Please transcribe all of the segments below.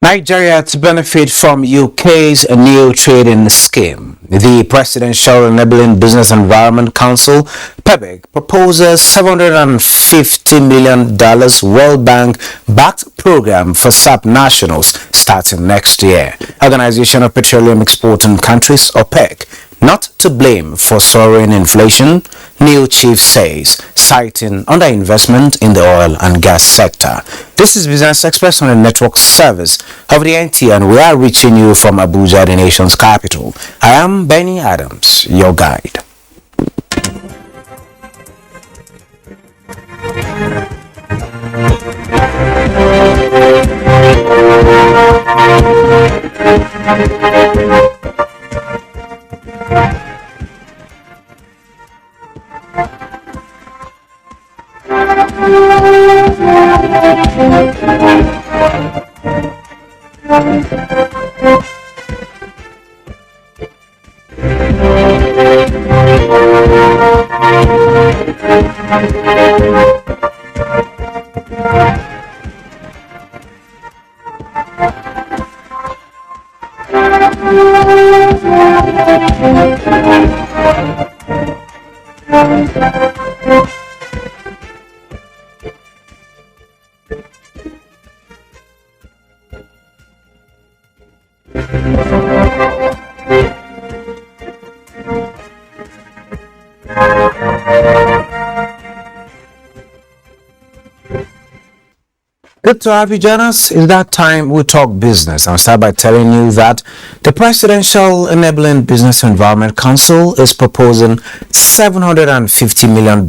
Nigeria to benefit from UK's new trading scheme. The Presidential Enabling Business Environment Council, PEBIC, proposes $750 million World Bank-backed program for sub-nationals starting next year. Organization of Petroleum Exporting Countries, OPEC, not to blame for soaring inflation, new chief says, citing underinvestment in the oil and gas sector. This is Business Express on the network service of the NTA, and we are reaching you from Abuja, the nation's capital. I am Benny Adams, your guide. Good to have you join us. It's that time we talk business. I'll start by telling you that the Presidential Enabling Business Environment Council is proposing $750 million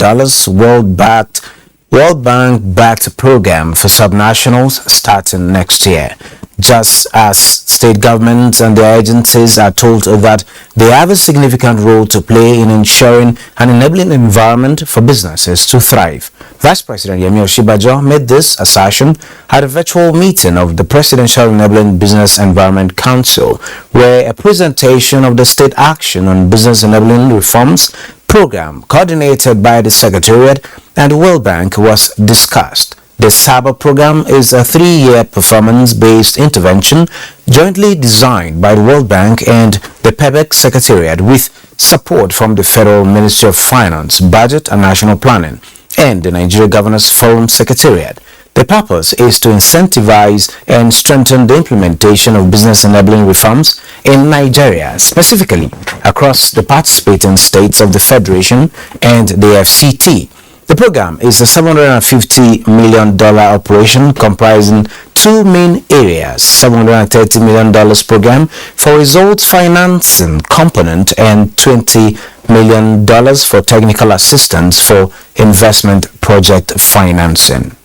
World Bank-backed program for subnationals starting next year. Just as state governments and their agencies are told that they have a significant role to play in ensuring an enabling environment for businesses to thrive. Vice President Yemi Osinbajo made this assertion at a virtual meeting of the Presidential Enabling Business Environment Council, where a presentation of the state action on business enabling reforms program coordinated by the Secretariat and World Bank was discussed. The SABA program is a 3-year performance-based intervention jointly designed by the World Bank and the PEBIC Secretariat with support from the Federal Ministry of Finance, Budget and National Planning and the Nigeria Governors Forum Secretariat. The purpose is to incentivize and strengthen the implementation of business enabling reforms in Nigeria, specifically across the participating states of the Federation and the FCT. The program is a $750 million operation comprising two main areas: $730 million program for results financing component and $20 million for technical assistance for investment project financing.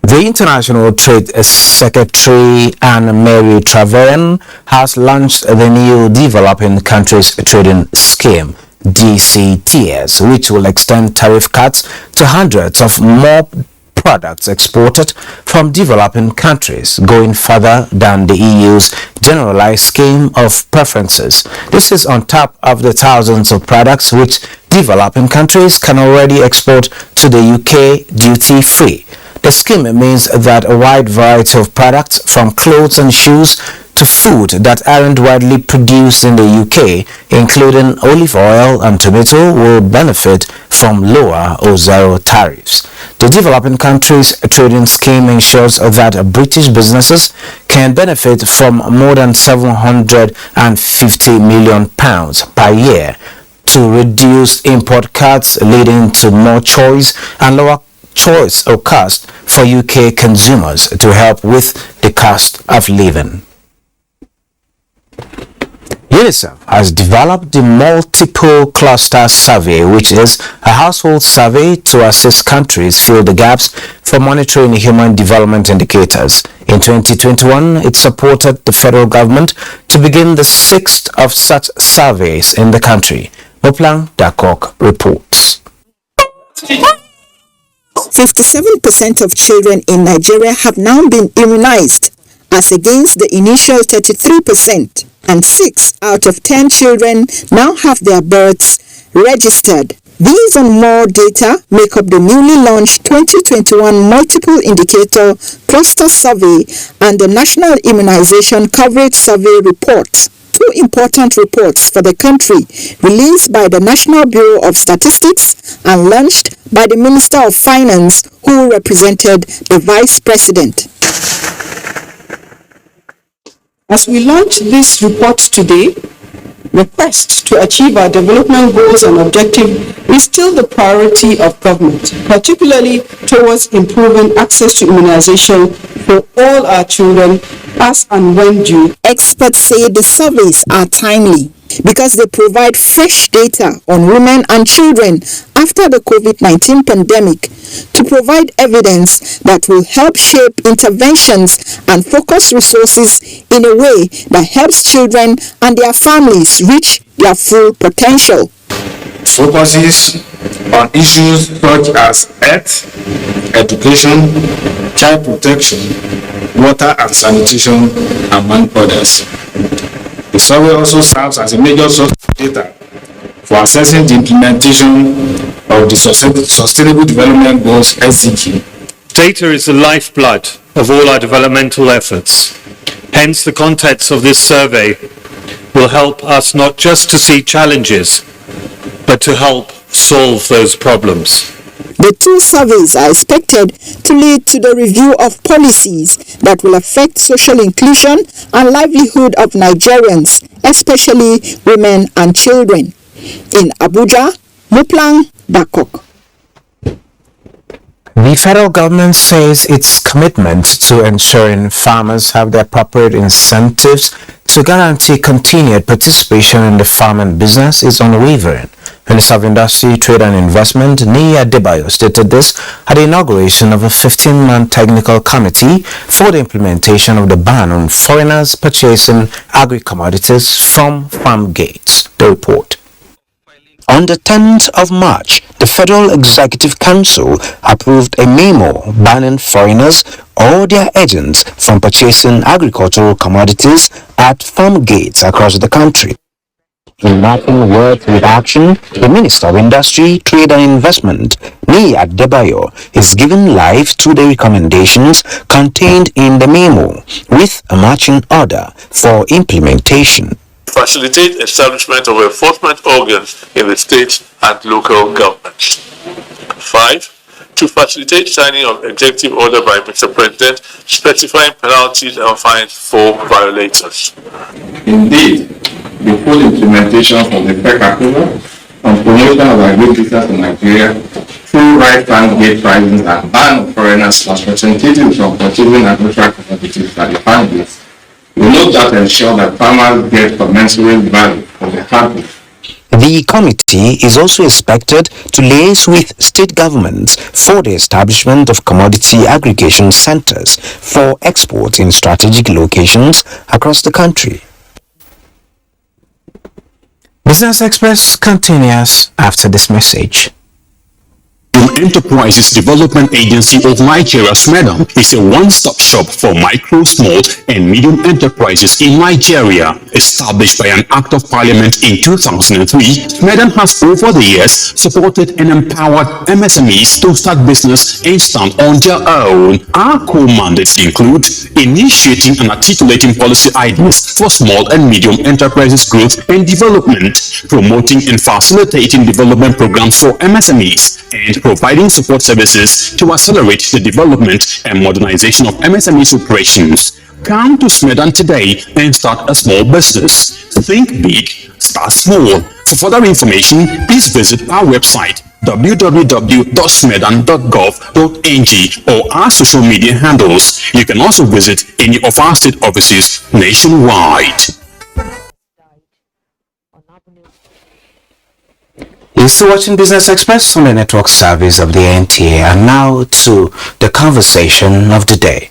The International Trade Secretary Anne-Marie Travain has launched the new Developing Countries Trading Scheme, DCTS, which will extend tariff cuts to hundreds of more products exported from developing countries, going further than the EU's generalized scheme of preferences. This is on top of the thousands of products which developing countries can already export to the UK duty-free. The scheme means that a wide variety of products, from clothes and shoes to food that aren't widely produced in the UK, including olive oil and tomato, will benefit from lower or zero tariffs. The Developing Countries Trading Scheme ensures that British businesses can benefit from more than £750 million per year to reduce import cuts, leading to more choice and lower choice or cost for UK consumers to help with the cost of living. UNICEF has developed the Multiple Cluster Survey, which is a household survey to assist countries fill the gaps for monitoring human development indicators. In 2021, it supported the federal government to begin the sixth of such surveys in the country. Moplang Dakok reports. 57% of children in Nigeria have now been immunized, as against the initial 33%, and 6 out of 10 children now have their births registered. These and more data make up the newly launched 2021 Multiple Indicator Cluster Survey and the National Immunization Coverage Survey Report. Two important reports for the country, released by the National Bureau of Statistics and launched by the Minister of Finance, who represented the Vice President. As we launch this report today, the quest to achieve our development goals and objectives is still the priority of government, particularly towards improving access to immunization for all our children as and when due. Experts say the surveys are timely because they provide fresh data on women and children after the COVID-19 pandemic to provide evidence that will help shape interventions and focus resources in a way that helps children and their families reach their full potential. Focuses on issues such as health, education, child protection, water and sanitation, among others. The survey also serves as a major source of data for assessing the implementation of the Sustainable Development Goals (SDG). Data is the lifeblood of all our developmental efforts. Hence, the contents of this survey will help us not just to see challenges, but to help solve those problems. The two surveys are expected to lead to the review of policies that will affect social inclusion and livelihood of Nigerians, especially women and children. In Abuja, Moplang Dakok. The federal government says its commitment to ensuring farmers have the appropriate incentives to guarantee continued participation in the farming business is unwavering. Minister of Industry, Trade and Investment, Niyi Adebayo, stated this at the inauguration of a 15-man technical committee for the implementation of the ban on foreigners purchasing agri-commodities from farm gates. The report. On the 10th of March, the Federal Executive Council approved a memo banning foreigners or their agents from purchasing agricultural commodities at farm gates across the country. In mapping words with action, the Minister of Industry, Trade and Investment, Niyi Adebayo, is giving life to the recommendations contained in the memo with a marching order for implementation. Facilitate establishment of enforcement organs in the state and local governments. 5. To facilitate signing of executive order by Mr. President specifying penalties and fines for violators. Indeed, the full implementation of the PEC approval on promotion of agribusiness in Nigeria through right farm gate pricing and ban of foreigners plus representatives from purchasing agricultural commodities at the farm gates will no doubt ensure that farmers get commensurate value for their hard work. The committee is also expected to liaise with state governments for the establishment of commodity aggregation centers for export in strategic locations across the country. Business Express continues after this message. Enterprises Development Agency of Nigeria, SMEDA, is a one-stop shop for micro, small, and medium enterprises in Nigeria. Established by an Act of Parliament in 2003, SMEDA has over the years supported and empowered MSMEs to start business and stand on their own. Our core mandates include initiating and articulating policy ideas for small and medium enterprises growth and development, promoting and facilitating development programs for MSMEs, and providing support services to accelerate the development and modernization of MSMEs operations. Come to SMEDA today and start a small business. Think big, start small. For further information, please visit our website www.smedan.gov.ng or our social media handles. You can also visit any of our state offices nationwide. You're still watching Business Express on the network service of the NTA, and now to the conversation of the day.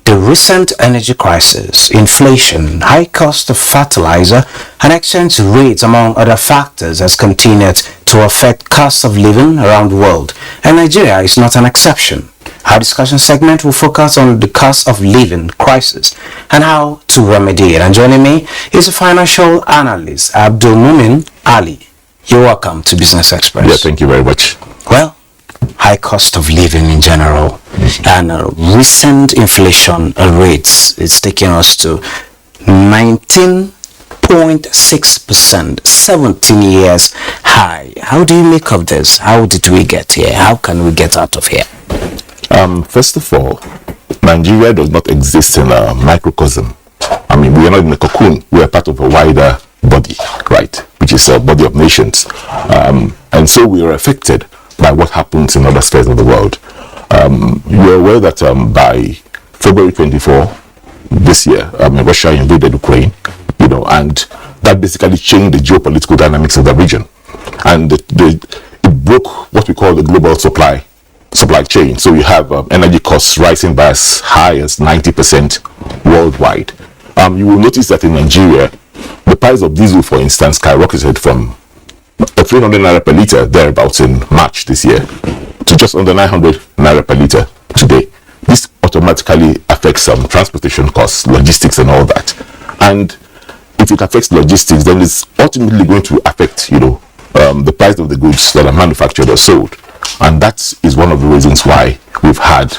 The recent energy crisis, inflation, high cost of fertilizer, and exchange rates, among other factors, has continued to affect cost of living around the world, and Nigeria is not an exception. Our discussion segment will focus on the cost of living crisis and how to remedy it. And joining me is a financial analyst, Abdul Mumin Ali. You're welcome to Business Express. Yeah, thank you very much. Well, high cost of living in general and recent inflation rates, it's taking us to 19.6%, 17 years high. How do you make of this? How did we get here? How can we get out of here? First of all, Nigeria does not exist in a microcosm. I mean, we are not in a cocoon. We are part of a wider body, right, which is a body of nations. And so we are affected by what happens in other spheres of the world. You're aware that by February 24 this year, Russia invaded Ukraine, and that basically changed the geopolitical dynamics of the region. And it broke what we call the global supply chain. So you have energy costs rising by as high as 90% worldwide. You will notice that in Nigeria, the price of diesel, for instance, skyrocketed from 300 naira per litre thereabouts in March this year to just under 900 naira per litre today. This automatically affects some transportation costs, logistics, and all that. And if it affects logistics, then it's ultimately going to affect, the price of the goods that are manufactured or sold. And that is one of the reasons why we've had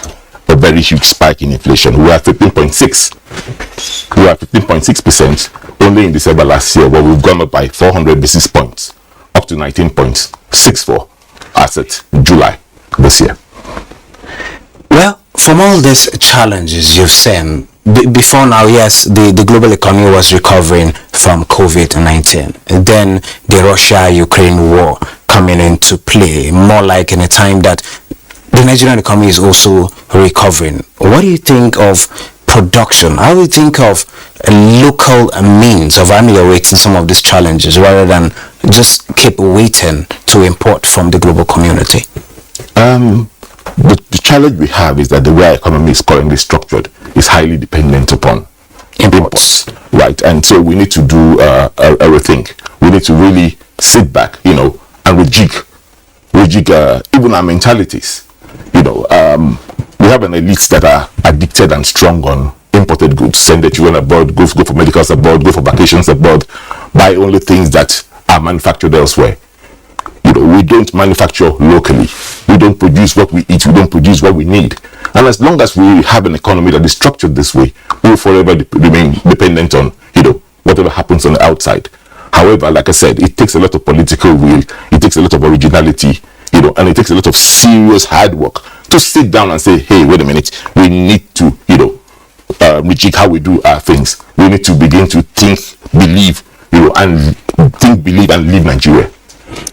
a very huge spike in inflation. We are 15.6% only in December last year, but we've gone up by 400 basis points, up to 19.64 as at July this year. Well, from all these challenges you've seen, before now, yes, the global economy was recovering from COVID-19. Then the Russia-Ukraine war coming into play, more like in a time that the Nigerian economy is also recovering. What do you think of production? How do you think of a local means of ameliorating some of these challenges rather than just keep waiting to import from the global community? The challenge we have is that the way our economy is currently structured is highly dependent upon imports, right? And so we need to do a rethink. We need to really sit back, and rejig even our mentalities. We have an elites that are addicted and strong on imported goods. Send the children abroad, go for medicals abroad, go for vacations abroad, buy only things that are manufactured elsewhere. We don't manufacture locally. We don't produce what we eat. We don't produce what we need. And as long as we have an economy that is structured this way, we will forever remain dependent on, whatever happens on the outside. However, like I said, it takes a lot of political will. It takes a lot of originality, and it takes a lot of serious hard work to sit down and say, hey, wait a minute, we need to, rejig how we do our things. We need to begin to think, believe, and live Nigeria.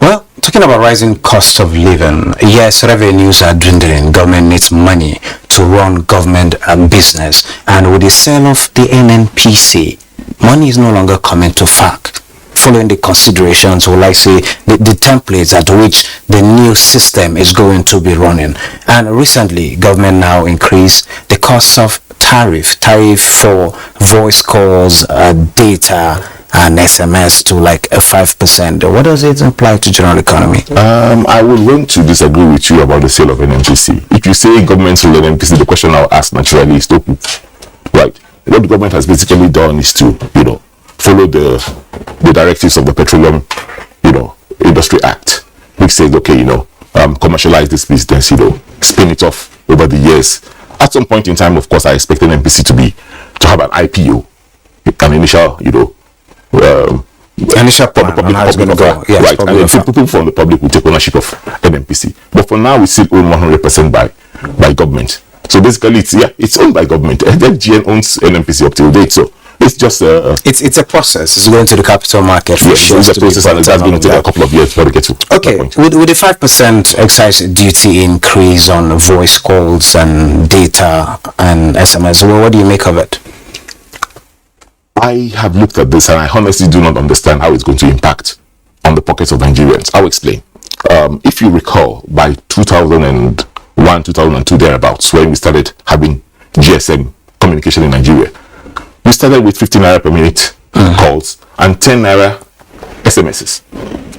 Well, talking about rising cost of living, yes, revenues are dwindling. Government needs money to run government business. And with the sale of the NNPC, money is no longer coming to FAC. Following the considerations, or like say, the templates at which the new system is going to be running. And recently, government now increased the cost of tariff for voice calls, data, and SMS to like 5%. What does it imply to general economy? I would want to disagree with you about the sale of NNPC. If you say government sold NNPC, the question I'll ask naturally is to who? Right. What the government has basically done is to, follow the directives of the Petroleum, Industry Act, which says, okay, commercialize this business, spin it off over the years. At some point in time, of course, I expect NNPC to have an IPO, an initial, initial plan on how it's going to go. Yes, right, and then people from the public will take ownership of NNPC. But for now, we still own 100% by government. So basically, it's owned by government. FGN owns NNPC up till date. So it's just it's a process. It's going to the capital market. Yes, it's a process, and that's going to take a couple of years before we get to. Okay, with the 5% excise duty increase on voice calls and data and SMS, what do you make of it? I have looked at this and I honestly do not understand how it's going to impact on the pockets of Nigerians. I'll explain. if you recall, by 2001, 2002, thereabouts, when we started having GSM communication in Nigeria, we started with 15 naira per minute calls and 10 naira SMSs.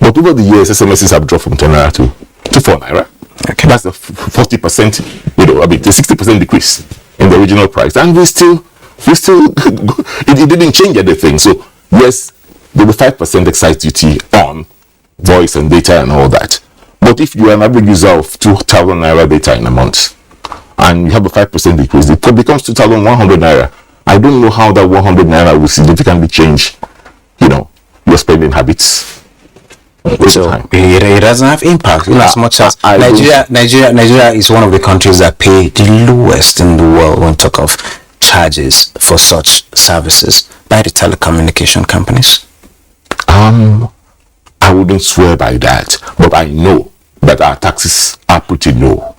But over the years, SMSs have dropped from 10 naira to 4 naira. Okay. That's a 40%, the 60% decrease in the original price. And we still, it didn't change anything. So, yes, there was 5% excise duty on voice and data and all that. But if you are an average user of 2,000 naira data in a month, and you have a 5% decrease, it becomes 2,100 naira. I don't know how that 100 naira will significantly change, your spending habits. So it doesn't have impact as much as Nigeria is one of the countries that pay the lowest in the world when talk of charges for such services by the telecommunication companies. I wouldn't swear by that, but I know that our taxes are pretty low,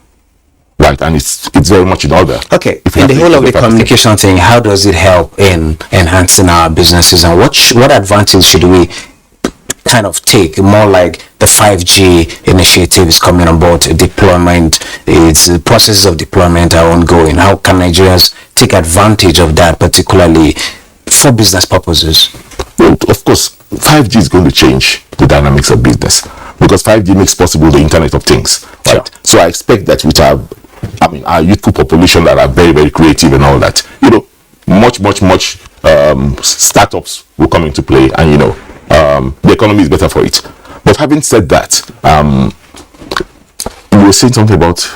right? And it's very much in order. Okay, in the whole of the communication thing, how does it help in enhancing our businesses, and what advantage should we kind of take? More like the 5G initiative is coming on board, deployment, the processes of deployment are ongoing. How can Nigerians take advantage of that, particularly for business purposes? Well, of course, 5G is going to change the dynamics of business because 5G makes possible the Internet of Things, right? Sure. So I expect that with our youthful population that are very, very creative and all that, much startups will come into play, and the economy is better for it. But having said that, you were saying something about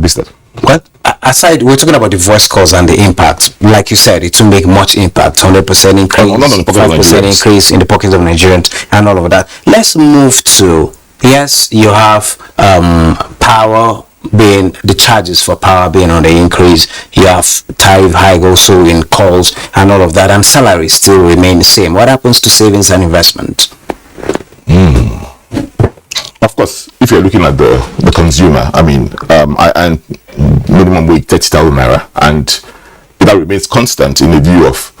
business. Well, aside, we're talking about the voice calls and the impact. Like you said, it will make much impact. 100% increase, 5% increase in the pockets of Nigerians, and all of that. Let's move to, yes, you have power being, the charges for power being on the increase. You have tariff hike also in calls and all of that, and salaries still remain the same. What happens to savings and investment? Of course, if you're looking at the consumer, and minimum wage 30,000 naira, and that remains constant in the view of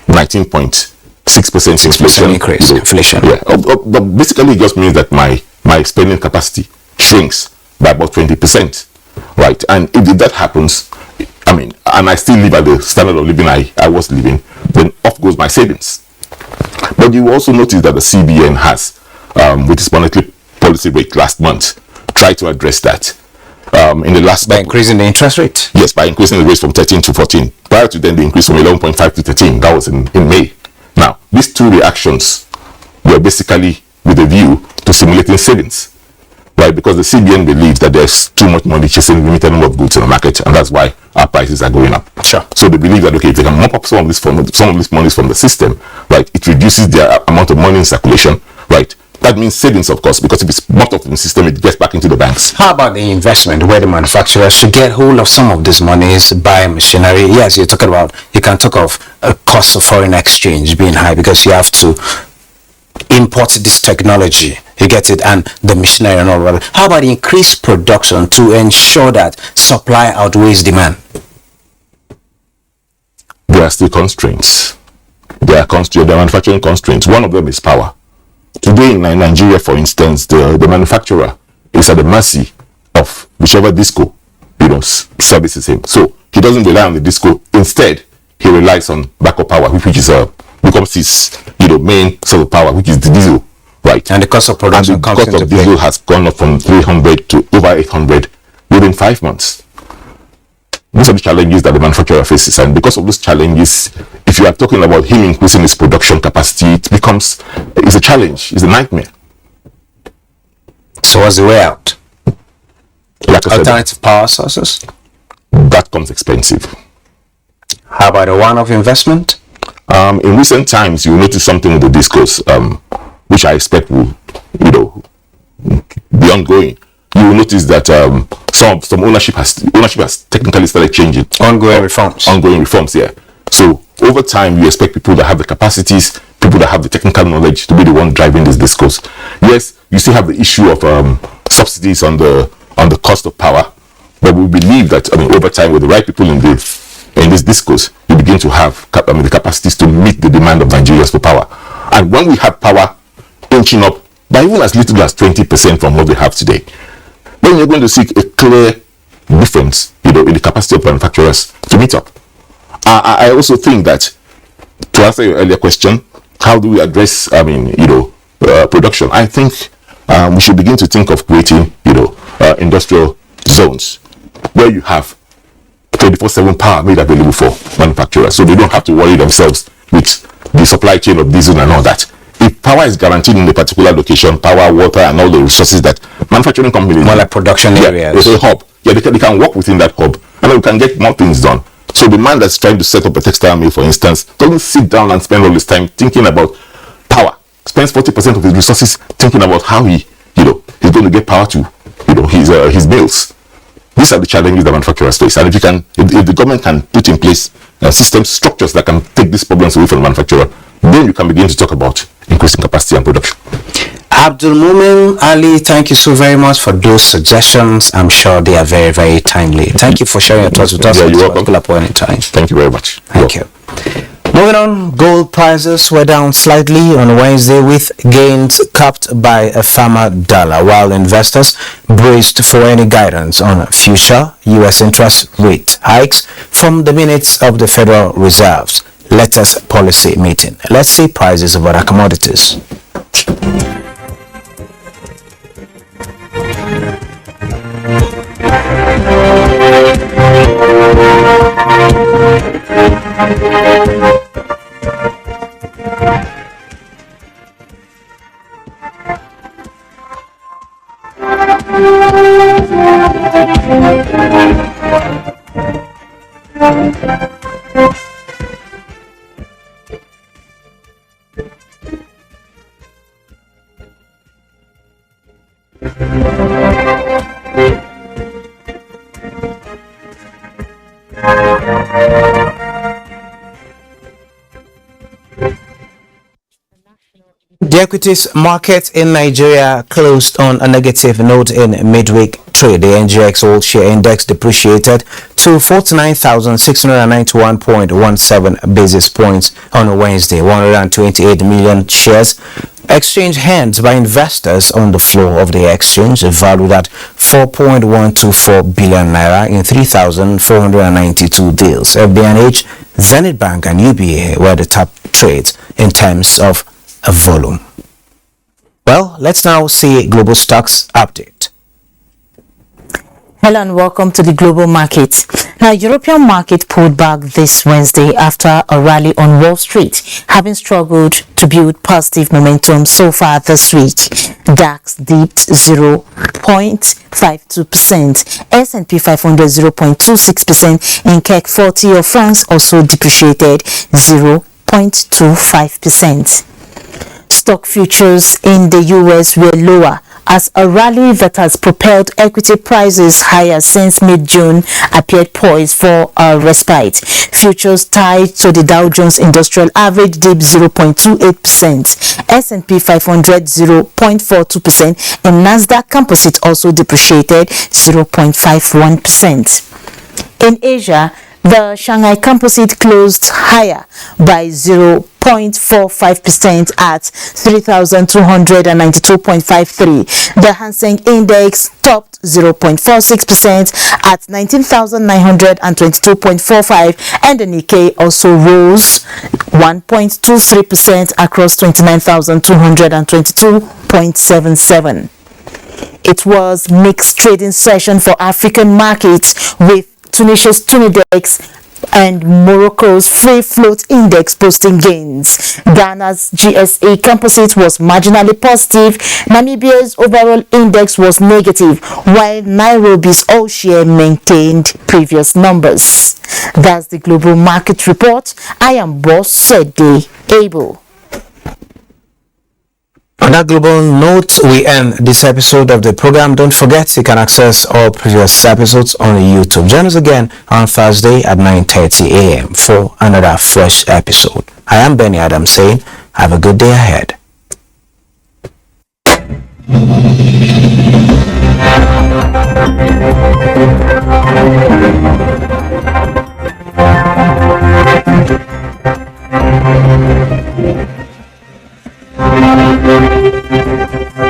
19.6% inflation. Increase, inflation. Yeah, but basically it just means that my spending capacity shrinks by about 20%, right? And if that happens, and I still live at the standard of living I was living, then off goes my savings. But you also notice that the CBN has, with its monetary policy rate last month, tried to address that. In the last by increasing the interest rate. Yes, by increasing the rates from 13 to 14. Prior to then, the increase from 11.5 to 13. That was in May. Now, these two reactions were basically with a view to stimulating savings, right? Because the CBN believes that there's too much money chasing limited number of goods in the market, and that's why our prices are going up. Sure. So they believe that, okay, if they can mop up some of this money from the system, right, it reduces the amount of money in circulation, right? That means savings, of course, because if it's mopped up in the system, it gets back into the banks. How about the investment, where the manufacturers should get hold of some of these monies, buy machinery? Yes, you can talk of a cost of foreign exchange being high because you have to import this technology. You get it, and the machinery and all that. How about increased production to ensure that supply outweighs demand? There are still constraints. There are manufacturing constraints. One of them is power. Today in Nigeria, for instance, the manufacturer is at the mercy of whichever disco, services him. So he doesn't rely on the disco. Instead, he relies on backup power, which is becomes his main source of power, which is the diesel, right? And the cost of production, and the cost of diesel has gone up from 300 to over 800 within 5 months. These are the challenges that the manufacturer faces, and because of those challenges, if you are talking about him increasing his production capacity, it's a challenge, it's a nightmare. So what's the way out? Like I said, alternative power sources? That comes expensive. How about a one-off investment? In recent times, you will notice something with the discos, which I expect will, be ongoing. You will notice that some ownership has technically started changing. Ongoing reforms, yeah. So over time, you expect people that have the capacities, people that have the technical knowledge to be the one driving this discourse. Yes, you still have the issue of subsidies on the cost of power, but we believe that over time, with the right people in this discourse, you begin to have the capacities to meet the demand of Nigerians for power. And when we have power inching up by even as little as 20% from what they have today, then you're going to see a clear difference, in the capacity of manufacturers to meet up. I also think that, to answer your earlier question, how do we address, production? I think we should begin to think of creating, industrial zones where you have 24/7 power made available for manufacturers, so they don't have to worry themselves with the supply chain of diesel and all that. If power is guaranteed in a particular location, power, water, and all the resources that manufacturing companies, more like production areas, there's a hub. Yeah, they can work within that hub, and we can get more things done. So the man that's trying to set up a textile mill, for instance, doesn't sit down and spend all his time thinking about power. Spends 40% of his resources thinking about how he's going to get power to, his mills. These are the challenges that manufacturers face, and if the government can put in place system structures that can take these problems away from the manufacturer, then you can begin to talk about increasing capacity and production. Abdul Mumin Ali, thank you so very much for those suggestions. I'm sure they are very, very timely. Thank you for sharing your thoughts with us at this particular point in time. Thank you very much. Thank you. Moving on, gold prices were down slightly on Wednesday with gains capped by a firmer dollar, while investors braced for any guidance on future U.S. interest rate hikes from the minutes of the Federal Reserve's latest policy meeting. Let's see prices of other commodities. The equities market in Nigeria closed on a negative note in midweek trade. The NGX All Share Index depreciated to 49,691.17 basis points on Wednesday. 128 million shares exchanged hands by investors on the floor of the exchange, valued at 4.124 billion naira in 3,492 deals. FBNH, Zenith Bank and UBA were the top trades in terms of a volume. Well, let's now see global stocks update. Hello and welcome to the global market. Now, European market pulled back this Wednesday after a rally on Wall Street, having struggled to build positive momentum so far this week. DAX dipped 0.52%, S&P 500 0.26%, and CAC 40 of France also depreciated 0.25%. Stock futures in the US were lower as a rally that has propelled equity prices higher since mid-June appeared poised for a respite. Futures tied to the Dow Jones Industrial Average dipped 0.28%, S&P 500 0.42%, and Nasdaq Composite also depreciated 0.51%. In Asia, the Shanghai Composite closed higher by 0.45% at 3,292.53. The Hang Seng Index topped 0.46% at 19,922.45, and the Nikkei also rose 1.23% across 29,222.77. It was mixed trading session for African markets, with Tunisia's Tunidex and Morocco's Free Float Index posting gains. Ghana's GSA Composite was marginally positive. Namibia's overall index was negative, while Nairobi's All Share maintained previous numbers. That's the global market report. I am Boss Sede Abel. On that global note, we end this episode of the program. Don't forget, you can access all previous episodes on YouTube. Join us again on Thursday at 9:30 a.m. for another fresh episode. I am Benny Adams saying, have a good day ahead. Thank you.